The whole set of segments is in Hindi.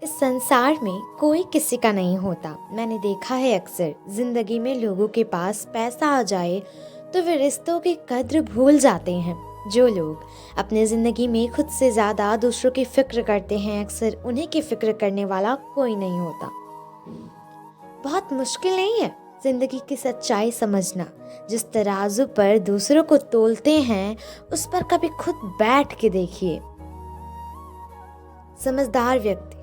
इस संसार में कोई किसी का नहीं होता। मैंने देखा है अक्सर जिंदगी में लोगों के पास पैसा आ जाए तो वे रिश्तों की कद्र भूल जाते हैं। जो लोग अपने जिंदगी में खुद से ज्यादा दूसरों की फिक्र करते हैं, अक्सर उन्हीं की फिक्र करने वाला कोई नहीं होता। बहुत मुश्किल नहीं है जिंदगी की सच्चाई समझना। जिस तराजू पर दूसरों को तोलते हैं उस पर कभी खुद बैठ के देखिए। समझदार व्यक्ति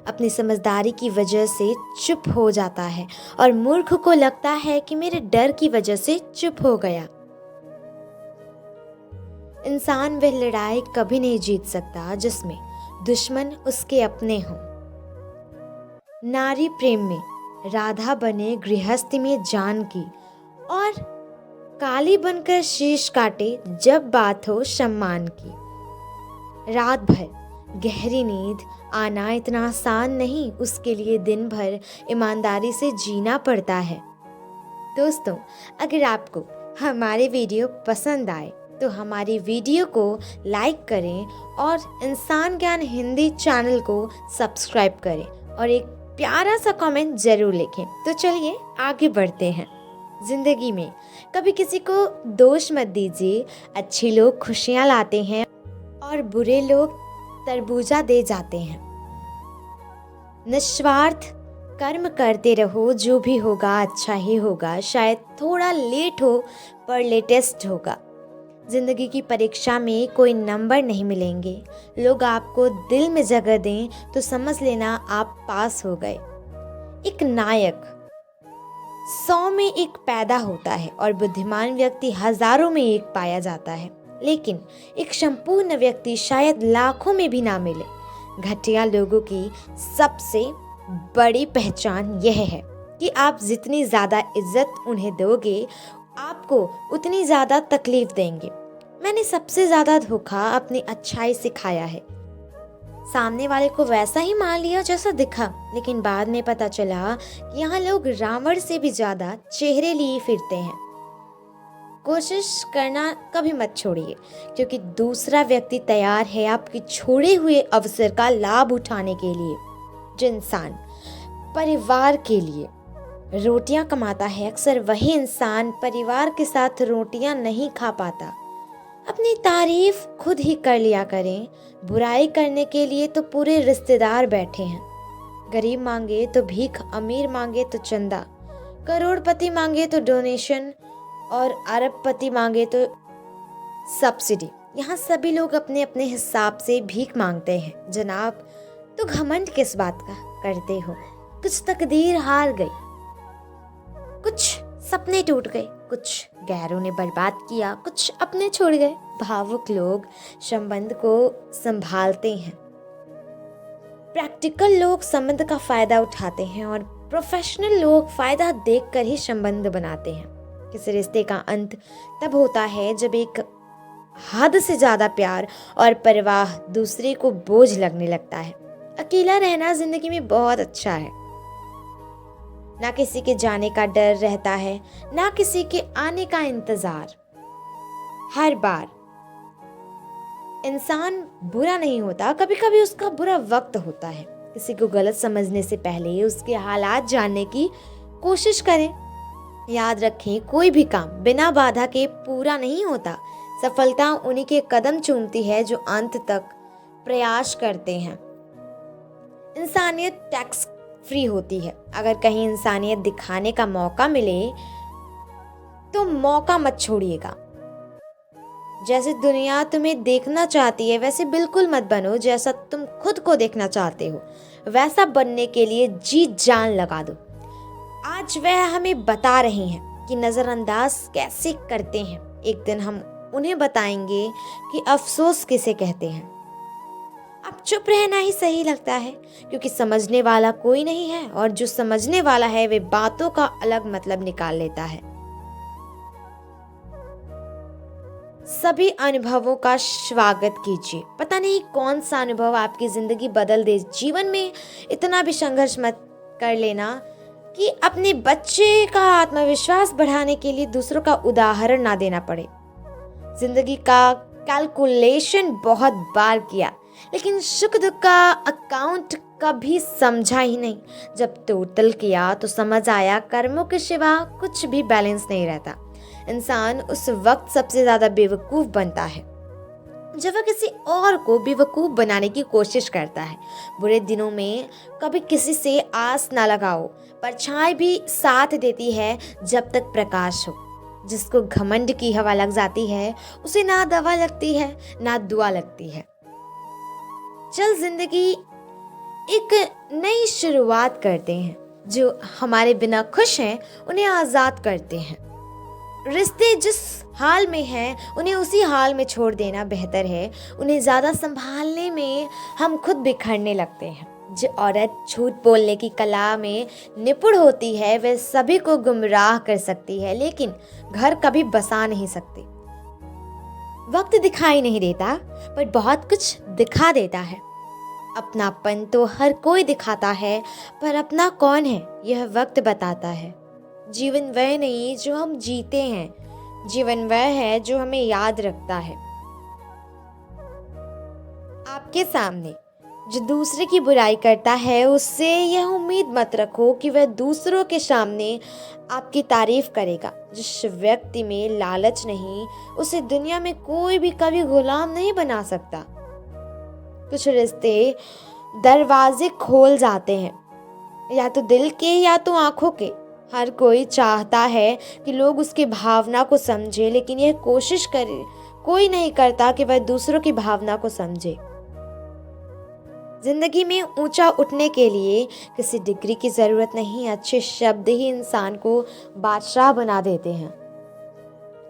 अपनी समझदारी की वजह से चुप हो जाता है और मूर्ख को लगता है कि मेरे डर की वजह से चुप हो गया। इंसान वह लड़ाई कभी नहीं जीत सकता जिसमें दुश्मन उसके अपने हों। नारी प्रेम में राधा बने गृहस्थी में जानकी, और काली बनकर शीश काटे जब बात हो सम्मान की। रात भर गहरी नींद आना इतना आसान नहीं, उसके लिए दिन भर ईमानदारी से जीना पड़ता है। दोस्तों, अगर आपको हमारे वीडियो पसंद आए तो हमारी वीडियो को लाइक करें और इंसान ज्ञान हिंदी चैनल को सब्सक्राइब करें और एक प्यारा सा कमेंट जरूर लिखें। तो चलिए आगे बढ़ते हैं। जिंदगी में कभी किसी को दोष मत दीजिए। अच्छे लोग खुशियां लाते हैं और बुरे लोग तरबूजा दे जाते हैं। निस्वार्थ कर्म करते रहो, जो भी होगा अच्छा ही होगा। शायद थोड़ा लेट हो पर लेटेस्ट होगा। जिंदगी की परीक्षा में कोई नंबर नहीं मिलेंगे। लोग आपको दिल में जगह दें तो समझ लेना आप पास हो गए। एक नायक 100 में एक पैदा होता है और बुद्धिमान व्यक्ति हजारों में एक पाया जाता है, लेकिन एक संपूर्ण व्यक्ति शायद लाखों में भी ना मिले। घटिया लोगों की सबसे बड़ी पहचान यह है कि आप जितनी ज्यादा इज्जत उन्हें दोगे, आपको उतनी ज्यादा तकलीफ देंगे। मैंने सबसे ज्यादा धोखा अपनी अच्छाई से खाया है। सामने वाले को वैसा ही मान लिया जैसा दिखा, लेकिन बाद में पता चला कि यहाँ लोग रावण से भी ज्यादा चेहरे लिए फिरते हैं। कोशिश करना कभी मत छोड़िए, क्योंकि दूसरा व्यक्ति तैयार है आपके छोड़े हुए अवसर का लाभ उठाने के लिए। जो इंसान परिवार के लिए रोटियां कमाता है, अक्सर वही इंसान परिवार के साथ रोटियां नहीं खा पाता। अपनी तारीफ खुद ही कर लिया करें। बुराई करने के लिए तो पूरे रिश्तेदार बैठे हैं। गरीब मांगे तो भीख, अमीर मांगे तो चंदा, करोड़पति मांगे तो डोनेशन और अरबपति मांगे तो सब्सिडी। यहाँ सभी लोग अपने अपने हिसाब से भीख मांगते हैं। जनाब, तो घमंड किस बात का करते हो? कुछ तकदीर हार गई, कुछ सपने टूट गए, कुछ गैरों ने बर्बाद किया, कुछ अपने छोड़ गए। भावुक लोग संबंध को संभालते हैं, प्रैक्टिकल लोग संबंध का फायदा उठाते हैं और प्रोफेशनल लोग फायदा देखकर ही संबंध बनाते हैं। किसी रिश्ते का अंत तब होता है जब एक हद से ज्यादा प्यार और परवाह दूसरे को बोझ लगने लगता है। अकेला रहना जिंदगी में बहुत अच्छा है। ना किसी के जाने का डर रहता है, ना किसी के आने का इंतजार। हर बार इंसान बुरा नहीं होता, कभी कभी उसका बुरा वक्त होता है। किसी को गलत समझने से पहले उसके हालात जानने की कोशिश करें। याद रखें, कोई भी काम बिना बाधा के पूरा नहीं होता। सफलता उन्हीं के कदम चूमती है जो अंत तक प्रयास करते हैं। इंसानियत टैक्स फ्री होती है। अगर कहीं इंसानियत दिखाने का मौका मिले तो मौका मत छोड़िएगा। जैसे दुनिया तुम्हें देखना चाहती है वैसे बिल्कुल मत बनो। जैसा तुम खुद को देखना चाहते हो वैसा बनने के लिए जी जान लगा दो। आज वह हमें बता रहे हैं कि नजरअंदाज कैसे करते हैं। एक दिन हम उन्हें बताएंगे कि अफसोस किसे कहते हैं। अब चुप रहना ही सही लगता है, क्योंकि समझने वाला कोई नहीं है और जो समझने वाला है वे बातों का अलग मतलब निकाल लेता है। सभी अनुभवों का स्वागत कीजिए। पता नहीं कौन सा अनुभव आपकी जिंदगी बदल दे। जीवन में इतना भी संघर्ष मत कर लेना कि अपने बच्चे का आत्मविश्वास बढ़ाने के लिए दूसरों का उदाहरण ना देना पड़े। जिंदगी का कैलकुलेशन बहुत बार किया, लेकिन सुख दुख का अकाउंट कभी समझा ही नहीं। जब टोटल किया तो समझ आया कर्मों के सिवा कुछ भी बैलेंस नहीं रहता। इंसान उस वक्त सबसे ज्यादा बेवकूफ बनता है जब वह किसी और को बेवकूफ बनाने की कोशिश करता है। बुरे दिनों में कभी किसी से आस ना लगाओ। परछाई भी साथ देती है जब तक प्रकाश हो। जिसको घमंड की हवा लग जाती है उसे ना दवा लगती है ना दुआ लगती है। चल जिंदगी एक नई शुरुआत करते हैं। जो हमारे बिना खुश हैं उन्हें आजाद करते हैं। रिश्ते जिस हाल में हैं उन्हें उसी हाल में छोड़ देना बेहतर है। उन्हें ज़्यादा संभालने में हम खुद बिखरने लगते हैं। जो औरत झूठ बोलने की कला में निपुण होती है वह सभी को गुमराह कर सकती है, लेकिन घर कभी बसा नहीं सकती। वक्त दिखाई नहीं देता पर बहुत कुछ दिखा देता है। अपनापन तो हर कोई दिखाता है पर अपना कौन है यह वक्त बताता है। जीवन वह नहीं जो हम जीते हैं, जीवन वह है जो हमें याद रखता है। आपके सामने जो दूसरे की बुराई करता है उससे यह उम्मीद मत रखो कि वह दूसरों के सामने आपकी तारीफ करेगा। जिस व्यक्ति में लालच नहीं उसे दुनिया में कोई भी कभी गुलाम नहीं बना सकता। कुछ रिश्ते दरवाजे खोल जाते हैं, या तो दिल के या तो आंखों के। हर कोई चाहता है कि लोग उसकी भावना को समझे, लेकिन यह कोशिश करे कोई नहीं करता कि वह दूसरों की भावना को समझे। जिंदगी में ऊंचा उठने के लिए किसी डिग्री की जरूरत नहीं, अच्छे शब्द ही इंसान को बादशाह बना देते हैं।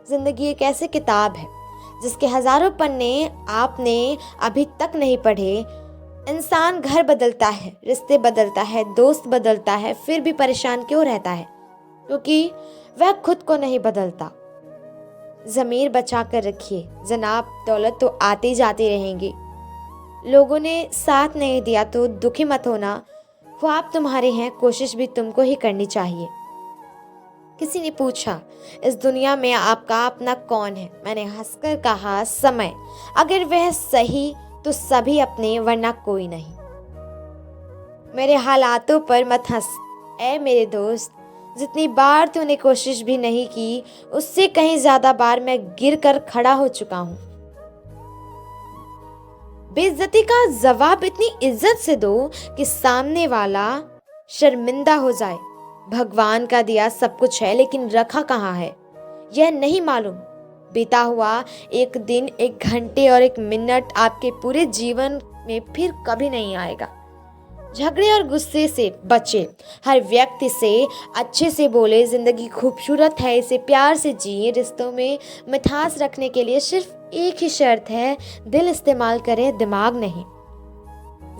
जिंदगी एक ऐसी किताब है जिसके हजारों पन्ने आपने अभी तक नहीं पढ़े। इंसान घर बदलता है, रिश्ते बदलता है, दोस्त बदलता है, फिर भी परेशान क्यों रहता है? क्योंकि वह खुद को नहीं बदलता। ज़मीर बचा कर रखिए जनाब, दौलत तो आती जाती रहेंगी। लोगों ने साथ नहीं दिया तो दुखी मत होना। ख्वाब तुम्हारे हैं, कोशिश भी तुमको ही करनी चाहिए। किसी ने पूछा इस दुनिया में आपका अपना कौन है? मैंने हंसकर कहा समय। अगर वह सही तो सभी अपने, वरना कोई नहीं। मेरे हालातों पर मत हंस ऐ मेरे दोस्त। जितनी बार तूने कोशिश भी नहीं की उससे कहीं ज्यादा बार मैं गिर कर खड़ा हो चुका हूँ। बेइज्जती का जवाब इतनी इज्जत से दो कि सामने वाला शर्मिंदा हो जाए। भगवान का दिया सब कुछ है, लेकिन रखा कहाँ है यह नहीं मालूम। बीता हुआ एक दिन, एक घंटे और एक मिनट आपके पूरे जीवन में फिर कभी नहीं आएगा। झगड़े और गुस्से से बचे, हर व्यक्ति से अच्छे से बोले। जिंदगी खूबसूरत है, इसे प्यार से जिए। रिश्तों में मिठास रखने के लिए सिर्फ एक ही शर्त है, दिल इस्तेमाल करें, दिमाग नहीं।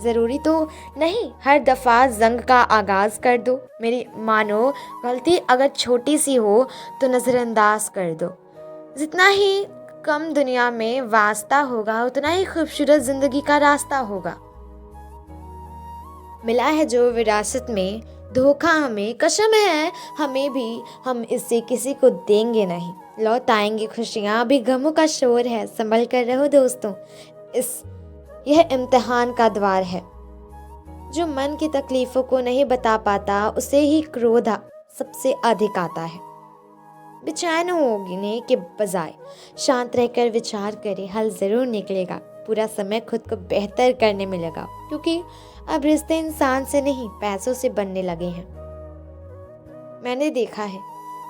ज़रूरी तो नहीं हर दफ़ा जंग का आगाज़ कर दो। मेरी मानो, गलती अगर छोटी सी हो तो नज़रअंदाज कर दो। जितना ही कम दुनिया में वास्ता होगा उतना ही खूबसूरत ज़िंदगी का रास्ता होगा। मिला है जो विरासत में धोखा हमें, कसम है हमें भी, हम इससे किसी को देंगे नहीं। लौट आएंगी खुशियाँ, अभी गमों का शोर है, संभल कर रहो दोस्तों। यह इम्तिहान का द्वार है। जो मन की तकलीफों को नहीं बता पाता उसे ही क्रोध सबसे अधिक आता है। बेचैन होने के बजाय शांत रहकर विचार करे, हल जरूर निकलेगा। पूरा समय खुद को बेहतर करने में लगा, क्योंकि अब रिश्ते इंसान से नहीं पैसों से बनने लगे हैं। मैंने देखा है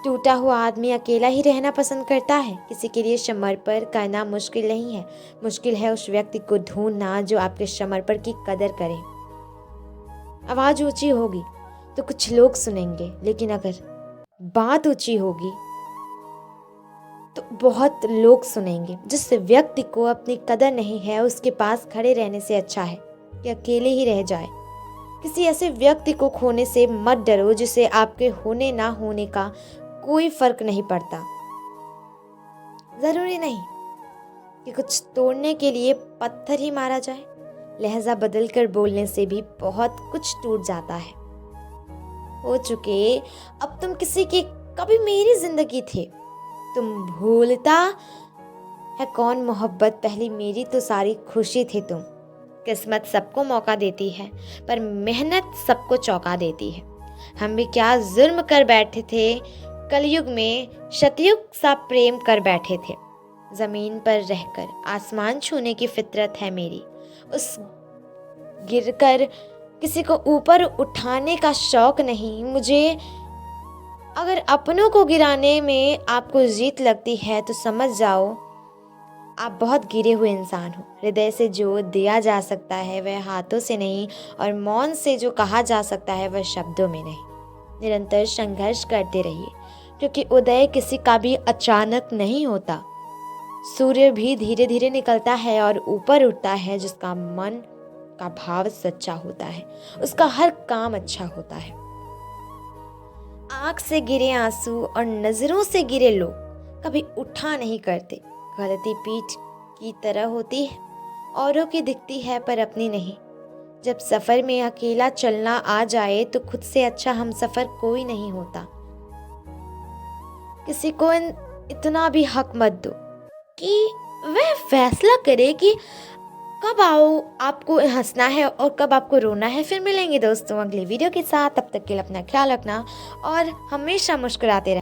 टूटा हुआ आदमी अकेला ही रहना पसंद करता है। किसी के लिए समर्पण करना मुश्किल नहीं है, मुश्किल है उस व्यक्ति को ढूंढना जो आपके समर्पण की कदर करे। आवाज ऊंची होगी तो कुछ लोग सुनेंगे, लेकिन अगर बात ऊंची होगी तो बहुत लोग सुनेंगे। जिस व्यक्ति को अपनी कदर नहीं है उसके पास खड़े रहने से अच्छा है कि अकेले ही रह जाए। किसी ऐसे व्यक्ति को खोने से मत डरो जिसे आपके होने ना होने का कोई फर्क नहीं पड़ता। जरूरी नहीं कि कुछ तोड़ने के लिए पत्थर ही मारा जाए। लहजा बदलकर बोलने से भी बहुत कुछ टूट जाता है। हो चुके अब तुम किसी की, कभी मेरी जिंदगी थे। तुम भूलता है कौन मोहब्बत, पहली मेरी तो सारी खुशी थी तुम। किस्मत सबको मौका देती है, पर मेहनत सबको चौंका देती है। हम भी क्या जुर्म कर बैठे थे, कलयुग में शतयुग सा प्रेम कर बैठे थे। ज़मीन पर रहकर आसमान छूने की फितरत है मेरी, उस गिरकर किसी को ऊपर उठाने का शौक नहीं मुझे। अगर अपनों को गिराने में आपको जीत लगती है तो समझ जाओ आप बहुत गिरे हुए इंसान हो। हृदय से जो दिया जा सकता है वह हाथों से नहीं, और मौन से जो कहा जा सकता है वह शब्दों में नहीं। निरंतर संघर्ष करते रहिए, क्योंकि उदय किसी का भी अचानक नहीं होता। सूर्य भी धीरे धीरे निकलता है और ऊपर उठता है। जिसका मन का भाव सच्चा होता है उसका हर काम अच्छा होता है। आंख से गिरे आंसू और नजरों से गिरे लोग कभी उठा नहीं करते। गलती पीठ की तरह होती है, औरों की दिखती है पर अपनी नहीं। जब सफर में अकेला चलना आ जाए तो खुद से अच्छा हम सफर कोई नहीं होता। किसी को इतना भी हक मत दो कि वह फैसला करे कि कब आपको हंसना है और कब आपको रोना है। फिर मिलेंगे दोस्तों अगली वीडियो के साथ, तब तक के लिए अपना ख्याल रखना और हमेशा मुस्कुराते रहना।